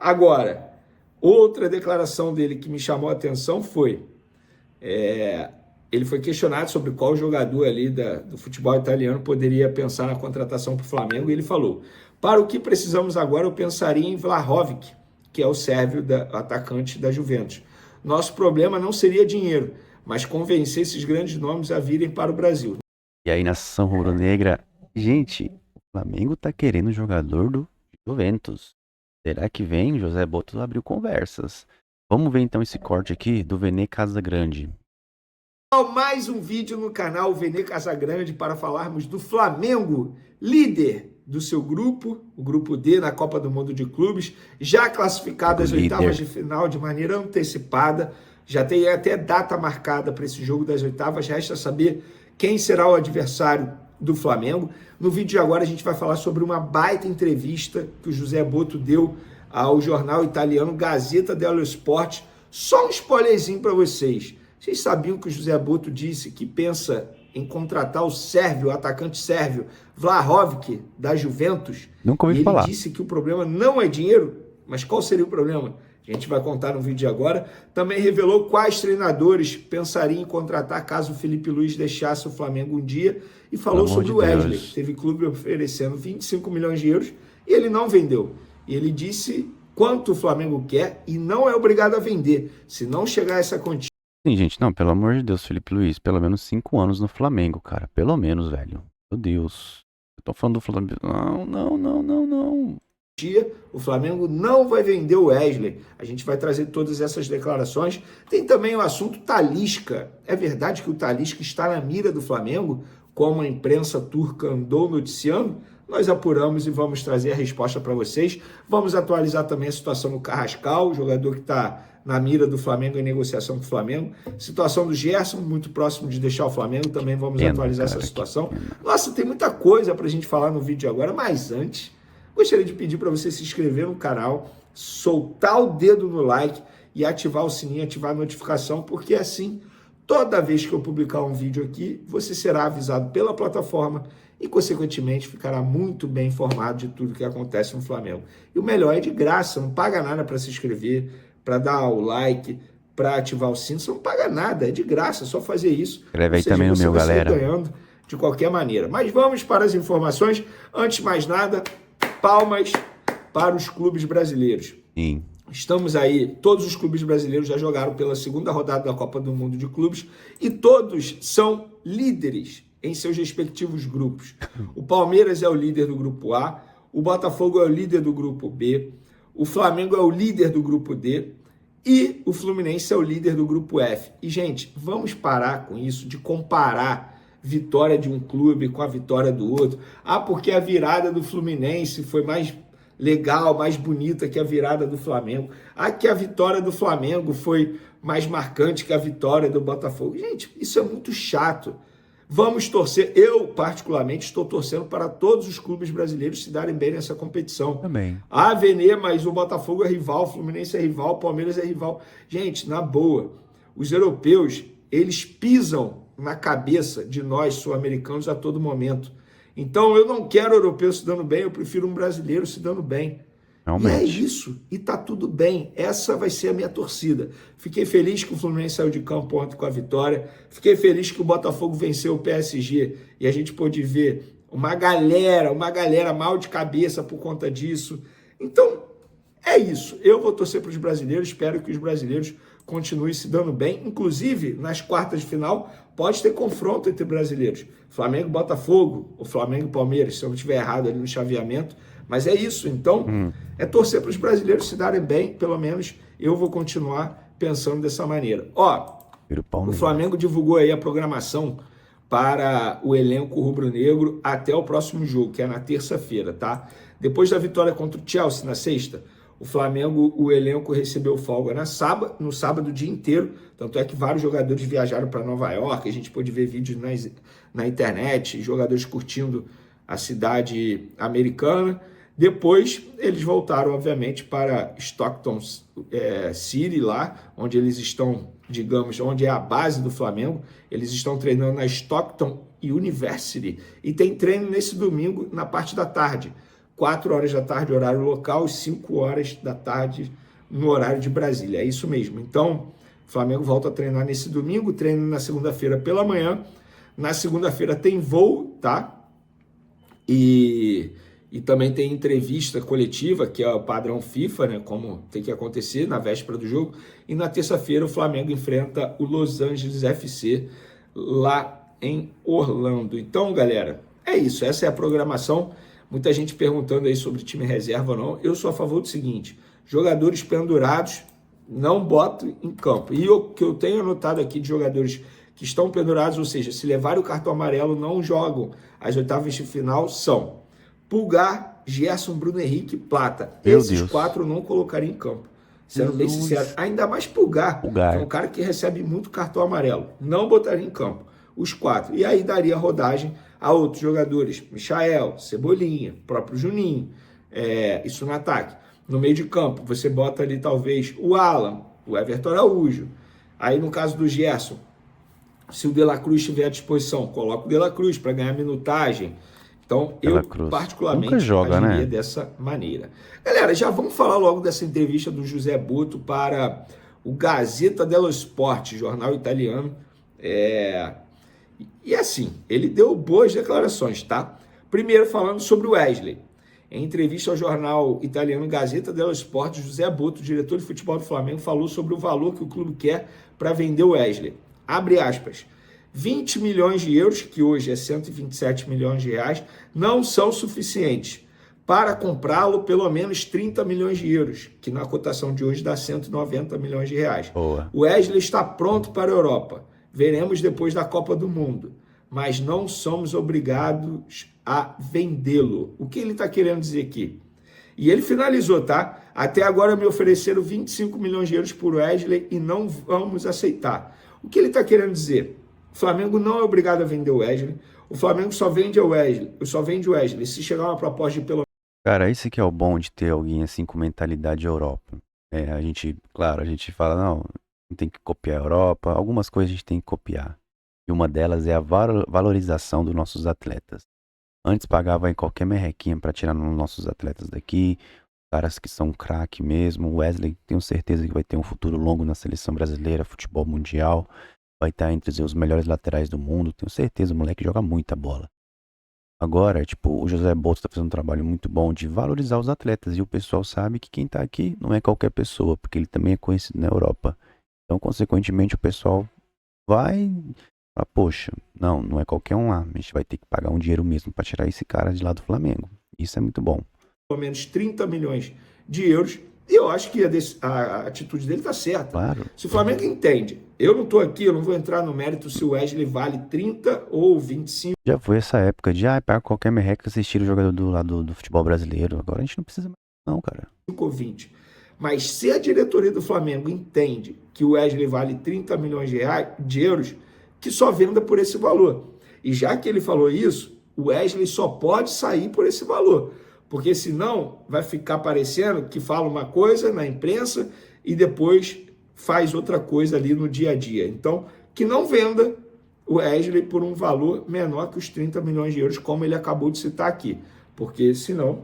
Agora, outra declaração dele que me chamou a atenção foi, ele foi questionado sobre qual jogador ali do futebol italiano poderia pensar na contratação para o Flamengo, e ele falou: para o que precisamos agora, eu pensaria em Vlahovic, que é o sérvio atacante da Juventus. Nosso problema não seria dinheiro, mas convencer esses grandes nomes a virem para o Brasil. E aí, nação rubro-negra, gente, o Flamengo tá querendo um jogador do Juventus. Será que vem? José Boto abriu conversas. Vamos ver então esse corte aqui do Vene Casagrande. Mais um vídeo no canal Vene Casagrande para falarmos do Flamengo, líder do seu grupo, o grupo D na Copa do Mundo de Clubes, já classificado às oitavas de final de maneira antecipada, já tem até data marcada para esse jogo das oitavas, resta saber quem será o adversário do Flamengo. No vídeo de agora a gente vai falar sobre uma baita entrevista que o José Boto deu ao jornal italiano Gazzetta dello Sport. Só um spoilerzinho para vocês. Vocês sabiam que o José Boto disse que pensa em contratar o sérvio, o atacante sérvio, Vlahovic, da Juventus? Nunca ouvi falar. Ele disse que o problema não é dinheiro, mas qual seria o problema? A gente vai contar no vídeo de agora. Também revelou quais treinadores pensariam em contratar caso o Felipe Luiz deixasse o Flamengo um dia, e falou sobre o Wesley. Teve clube oferecendo 25 milhões de euros e ele não vendeu. E ele disse quanto o Flamengo quer e não é obrigado a vender. Se não chegar a essa quantia... Sim, gente, não, pelo amor de Deus, Felipe Luiz, pelo menos 5 anos no Flamengo, cara. Pelo menos, velho. Meu Deus. Eu tô falando do Flamengo. Não. O Flamengo não vai vender o Wesley. A gente vai trazer todas essas declarações. Tem também o assunto Talisca. É verdade que o Talisca está na mira do Flamengo, como a imprensa turca andou noticiando? Nós apuramos e vamos trazer a resposta para vocês. Vamos atualizar também a situação do Carrascal, jogador que está na mira do Flamengo em negociação com o Flamengo. Situação do Gerson, muito próximo de deixar o Flamengo, também vamos atualizar essa situação. Nossa, tem muita coisa para a gente falar no vídeo agora, mas antes, gostaria de pedir para você se inscrever no canal, soltar o dedo no like e ativar o sininho, ativar a notificação, porque assim, toda vez que eu publicar um vídeo aqui, você será avisado pela plataforma e, consequentemente, ficará muito bem informado de tudo que acontece no Flamengo. E o melhor é de graça, não paga nada para se inscrever, para dar o like, para ativar o sino, você não paga nada, é de graça, é só fazer isso. Escreve aí também no meu, galera. Ganhando de qualquer maneira. Mas vamos para as informações. Antes de mais nada, palmas para os clubes brasileiros. Sim. Estamos aí, todos os clubes brasileiros já jogaram pela segunda rodada da Copa do Mundo de Clubes e todos são líderes em seus respectivos grupos. O Palmeiras é o líder do grupo A, o Botafogo é o líder do grupo B, o Flamengo é o líder do grupo D e o Fluminense é o líder do grupo F. E, gente, vamos parar com isso de comparar vitória de um clube com a vitória do outro. Ah, porque a virada do Fluminense foi mais legal, mais bonita que a virada do Flamengo. Ah, que a vitória do Flamengo foi mais marcante que a vitória do Botafogo. Gente, isso é muito chato. Vamos torcer, eu particularmente estou torcendo para todos os clubes brasileiros se darem bem nessa competição. Também. Ah, Vene, mas o Botafogo é rival, o Fluminense é rival, o Palmeiras é rival. Gente, na boa, os europeus, eles pisam na cabeça de nós, sul-americanos, a todo momento. Então, eu não quero europeu se dando bem, eu prefiro um brasileiro se dando bem. Realmente. E é isso, e tá tudo bem. Essa vai ser a minha torcida. Fiquei feliz que o Fluminense saiu de campo ontem com a vitória. Fiquei feliz que o Botafogo venceu o PSG e a gente pôde ver uma galera mal de cabeça por conta disso. Então, é isso. Eu vou torcer para os brasileiros, espero que os brasileiros continuem se dando bem. Inclusive, nas quartas de final, pode ter confronto entre brasileiros. Flamengo e Botafogo, ou Flamengo e Palmeiras, se eu não estiver errado ali no chaveamento. Mas é isso, então, é torcer para os brasileiros se darem bem, pelo menos eu vou continuar pensando dessa maneira. Ó, o Flamengo divulgou aí a programação para o elenco rubro-negro até o próximo jogo, que é na terça-feira, tá? Depois da vitória contra o Chelsea na sexta, o Flamengo, o elenco recebeu folga no sábado o dia inteiro, tanto é que vários jogadores viajaram para Nova York, a gente pôde ver vídeos na internet, jogadores curtindo a cidade americana. Depois, eles voltaram, obviamente, para Stockton City, lá, onde eles estão, digamos, onde é a base do Flamengo. Eles estão treinando na Stockton University e tem treino nesse domingo, na parte da tarde, 4 horas da tarde, horário local, e 5 horas da tarde no horário de Brasília. É isso mesmo. Então, o Flamengo volta a treinar nesse domingo, treina na segunda-feira pela manhã. Na segunda-feira tem voo, tá? E também tem entrevista coletiva, que é o padrão FIFA, né? Como tem que acontecer na véspera do jogo. E na terça-feira o Flamengo enfrenta o Los Angeles FC lá em Orlando. Então, galera, é isso. Essa é a programação. Muita gente perguntando aí sobre time reserva ou não. Eu sou a favor do seguinte: jogadores pendurados não boto em campo. E o que eu tenho anotado aqui de jogadores que estão pendurados, ou seja, se levarem o cartão amarelo, não jogam as oitavas de final, são Pulgar, Gerson, Bruno Henrique, Plata. Esses 4 eu não colocaria em campo. Sendo bem sincero, ainda mais Pulgar, que é um cara que recebe muito cartão amarelo. Não botaria em campo os 4. E aí daria rodagem a outros jogadores. Michael, Cebolinha, próprio Juninho. Isso no ataque. No meio de campo, você bota ali talvez o Alan, o Everton Araújo. Aí no caso do Gerson, se o De La Cruz estiver à disposição, coloca o De La Cruz para ganhar minutagem. Então, eu particularmente agiria dessa maneira. Galera, já vamos falar logo dessa entrevista do José Butto para o Gazzetta dello Sport, jornal italiano. E assim, ele deu boas declarações, tá? Primeiro falando sobre o Wesley. Em entrevista ao jornal italiano Gazzetta dello Sport, José Butto, diretor de futebol do Flamengo, falou sobre o valor que o clube quer para vender o Wesley. Abre aspas. 20 milhões de euros, que hoje é 127 milhões de reais, não são suficientes. Para comprá-lo, pelo menos 30 milhões de euros, que na cotação de hoje dá 190 milhões de reais. Boa. O Wesley está pronto para a Europa. Veremos depois da Copa do Mundo. Mas não somos obrigados a vendê-lo. O que ele está querendo dizer aqui? E ele finalizou, tá? Até agora me ofereceram 25 milhões de euros por Wesley e não vamos aceitar. O que ele está querendo dizer? O Flamengo não é obrigado a vender o Wesley. O Flamengo só vende o Wesley se chegar uma proposta de pelo... Cara, esse que é o bom de ter alguém assim com mentalidade Europa. A gente fala, não tem que copiar a Europa. Algumas coisas a gente tem que copiar. E uma delas é a valorização dos nossos atletas. Antes pagava em qualquer merrequinha para tirar os nossos atletas daqui. Caras que são craque mesmo. O Wesley, tenho certeza que vai ter um futuro longo na seleção brasileira, futebol mundial. Vai estar entre os melhores laterais do mundo. Tenho certeza, o moleque joga muita bola. Agora, o José Butto está fazendo um trabalho muito bom de valorizar os atletas. E o pessoal sabe que quem está aqui não é qualquer pessoa, porque ele também é conhecido na Europa. Então, consequentemente, o pessoal vai falar, poxa, não é qualquer um lá. A gente vai ter que pagar um dinheiro mesmo para tirar esse cara de lá do Flamengo. Isso é muito bom. Pelo menos 30 milhões de euros. E eu acho que a atitude dele está certa. Claro. Se o Flamengo entende, eu não estou aqui, eu não vou entrar no mérito se o Wesley vale 30 ou 25. Já foi essa época de, para qualquer merreca assistir o jogador do lado do futebol brasileiro. Agora a gente não precisa mais, não, cara. 5 ou 20. Mas se a diretoria do Flamengo entende que o Wesley vale 30 milhões de euros, que só venda por esse valor. E já que ele falou isso, o Wesley só pode sair por esse valor. Porque senão vai ficar parecendo que fala uma coisa na imprensa e depois faz outra coisa ali no dia a dia. Então, que não venda o Wesley por um valor menor que os 30 milhões de euros, como ele acabou de citar aqui. Porque senão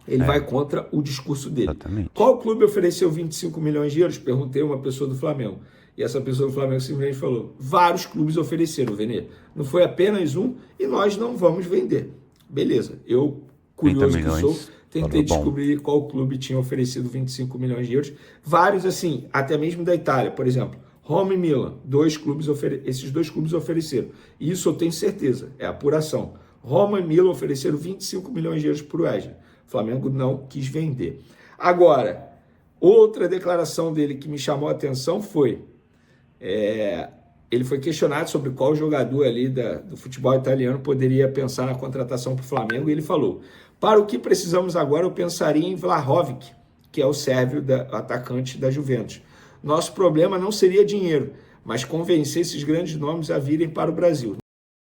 ele vai contra o discurso dele. Exatamente. Qual clube ofereceu 25 milhões de euros? Perguntei a uma pessoa do Flamengo. E essa pessoa do Flamengo simplesmente falou, vários clubes ofereceram, Venê. Não foi apenas um e nós não vamos vender. Beleza, eu... curioso que sou, tentei descobrir qual clube tinha oferecido 25 milhões de euros. Vários, assim, até mesmo da Itália, por exemplo. Roma e Milan, esses dois clubes ofereceram. E isso eu tenho certeza, é apuração. Roma e Milan ofereceram 25 milhões de euros para o Wesley. O Flamengo não quis vender. Agora, outra declaração dele que me chamou a atenção foi... ele foi questionado sobre qual jogador ali do futebol italiano poderia pensar na contratação para o Flamengo e ele falou, para o que precisamos agora eu pensaria em Vlahovic, que é o sérvio atacante da Juventus. Nosso problema não seria dinheiro, mas convencer esses grandes nomes a virem para o Brasil.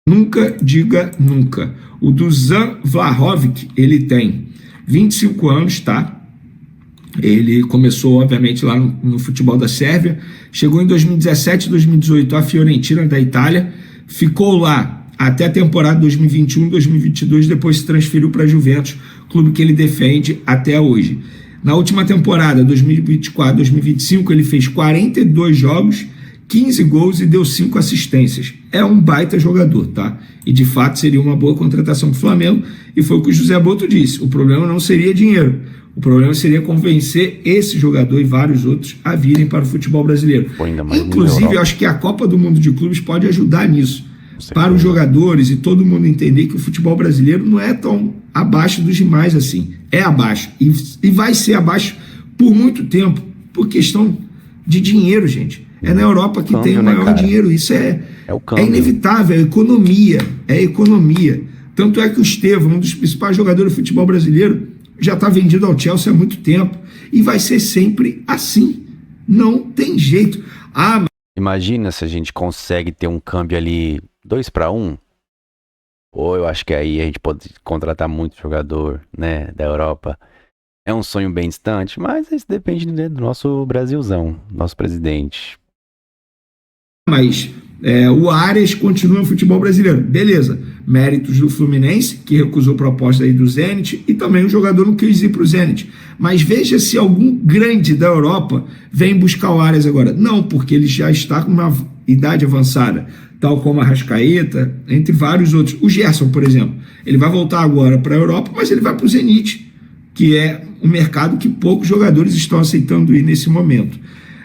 Nunca diga nunca. O Dusan Vlahovic, ele tem 25 anos, tá? Ele começou, obviamente, lá no futebol da Sérvia, chegou em 2017, 2018 à Fiorentina da Itália, ficou lá até a temporada 2021-2022, depois se transferiu para a Juventus, clube que ele defende até hoje. Na última temporada, 2024-2025, ele fez 42 jogos, 15 gols e deu 5 assistências. É um baita jogador, tá? E de fato seria uma boa contratação para o Flamengo, e foi o que o José Boto disse. O problema não seria dinheiro, o problema seria convencer esse jogador e vários outros a virem para o futebol brasileiro. Inclusive, eu acho que a Copa do Mundo de Clubes pode ajudar nisso, para os jogadores e todo mundo entender que o futebol brasileiro não é tão abaixo dos demais assim. É abaixo. E vai ser abaixo por muito tempo, por questão de dinheiro, gente. É na Europa que tem o maior dinheiro. Isso é inevitável, é economia. É economia. Tanto é que o Estevão, um dos principais jogadores do futebol brasileiro, já está vendido ao Chelsea há muito tempo. E vai ser sempre assim. Não tem jeito. Imagina se a gente consegue ter um câmbio ali 2-1. Ou eu acho que aí a gente pode contratar muito jogador, né, da Europa. É um sonho bem distante, mas isso depende, né, do nosso Brasilzão, nosso presidente. Mas o Arias continua no futebol brasileiro. Beleza. Méritos do Fluminense, que recusou proposta aí do Zenit, e também o jogador não quis ir para o Zenit. Mas veja se algum grande da Europa vem buscar o Arias agora. Não, porque ele já está com uma idade avançada, tal como a Arrascaeta, entre vários outros. O Gerson, por exemplo, ele vai voltar agora para a Europa, mas ele vai para o Zenit, que é um mercado que poucos jogadores estão aceitando ir nesse momento.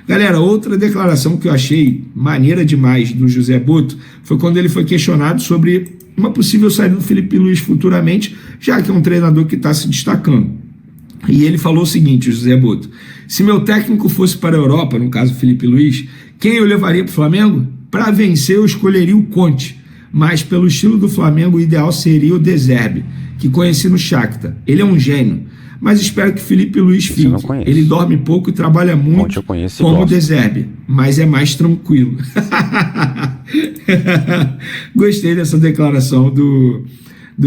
Galera, outra declaração que eu achei maneira demais do José Boto foi quando ele foi questionado sobre uma possível saída do Felipe Luiz futuramente, já que é um treinador que está se destacando. E ele falou o seguinte, José Boto: se meu técnico fosse para a Europa, no caso Felipe Luiz, quem eu levaria para o Flamengo? Para vencer eu escolheria o Conte, mas pelo estilo do Flamengo o ideal seria o De Zerbi, que conheci no Shakhtar. Ele é um gênio, mas espero que Felipe Luiz fique. Ele dorme pouco e trabalha muito, como o De Zerbi, mas é mais tranquilo. Gostei dessa declaração do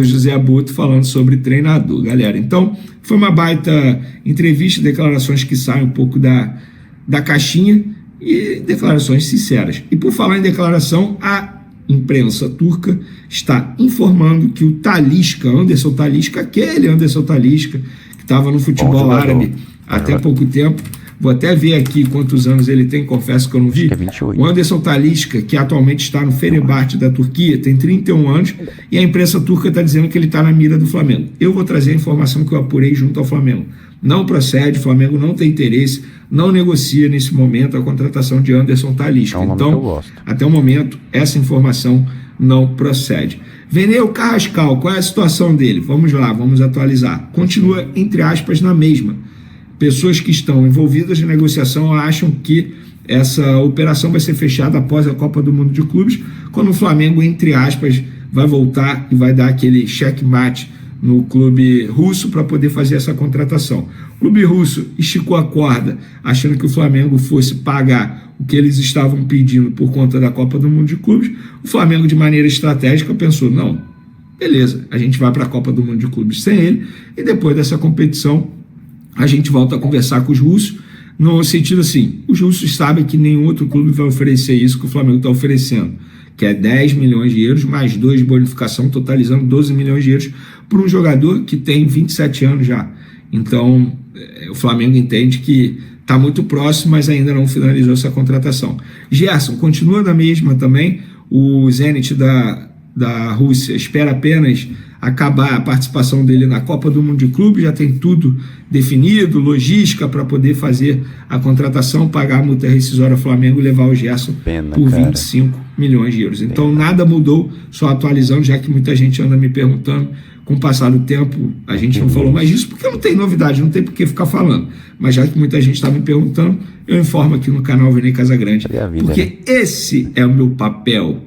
José Boto falando sobre treinador, galera. Então, foi uma baita entrevista, declarações que saem um pouco da caixinha e declarações sinceras. E por falar em declaração, a imprensa turca está informando que o Talisca, Anderson Talisca, aquele Anderson Talisca, que estava no futebol árabe até pouco tempo, vou até ver aqui quantos anos ele tem, confesso que eu não vi. O Anderson Talisca, que atualmente está no Fenerbahçe da Turquia, tem 31 anos, e a imprensa turca está dizendo que ele está na mira do Flamengo. Eu vou trazer a informação que eu apurei junto ao Flamengo. Não procede, o Flamengo não tem interesse, não negocia nesse momento a contratação de Anderson Talisca. Então, até o momento, essa informação não procede. Veneu Carrascal, qual é a situação dele? Vamos lá, vamos atualizar. Continua, entre aspas, na mesma. Pessoas que estão envolvidas na negociação acham que essa operação vai ser fechada após a Copa do Mundo de Clubes, quando o Flamengo, entre aspas, vai voltar e vai dar aquele checkmate no clube russo para poder fazer essa contratação. O clube russo esticou a corda, achando que o Flamengo fosse pagar o que eles estavam pedindo por conta da Copa do Mundo de Clubes. O Flamengo, de maneira estratégica, pensou, não, beleza, a gente vai para a Copa do Mundo de Clubes sem ele, e depois dessa competição a gente volta a conversar com os russos, no sentido assim, os russos sabem que nenhum outro clube vai oferecer isso que o Flamengo está oferecendo, que é 10 milhões de euros, mais 2 de bonificação, totalizando 12 milhões de euros, por um jogador que tem 27 anos já. Então, o Flamengo entende que está muito próximo, mas ainda não finalizou essa contratação. Gerson continua na mesma também, o Zenit da Rússia espera apenas acabar a participação dele na Copa do Mundo de Clube, já tem tudo definido, logística para poder fazer a contratação, pagar a multa rescisória ao Flamengo e levar o Gerson por 25 milhões de euros. Então nada mudou, só atualizando, já que muita gente anda me perguntando. Com o passar do tempo, a gente não falou mais disso, porque não tem novidade, não tem por que ficar falando. Mas já que muita gente está me perguntando, eu informo aqui no canal Vene Casagrande, porque esse é o meu papel.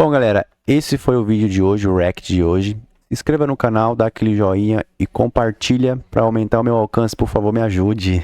Bom, galera, esse foi o vídeo de hoje, o react de hoje. Se inscreva no canal, dá aquele joinha e compartilha para aumentar o meu alcance, por favor, me ajude.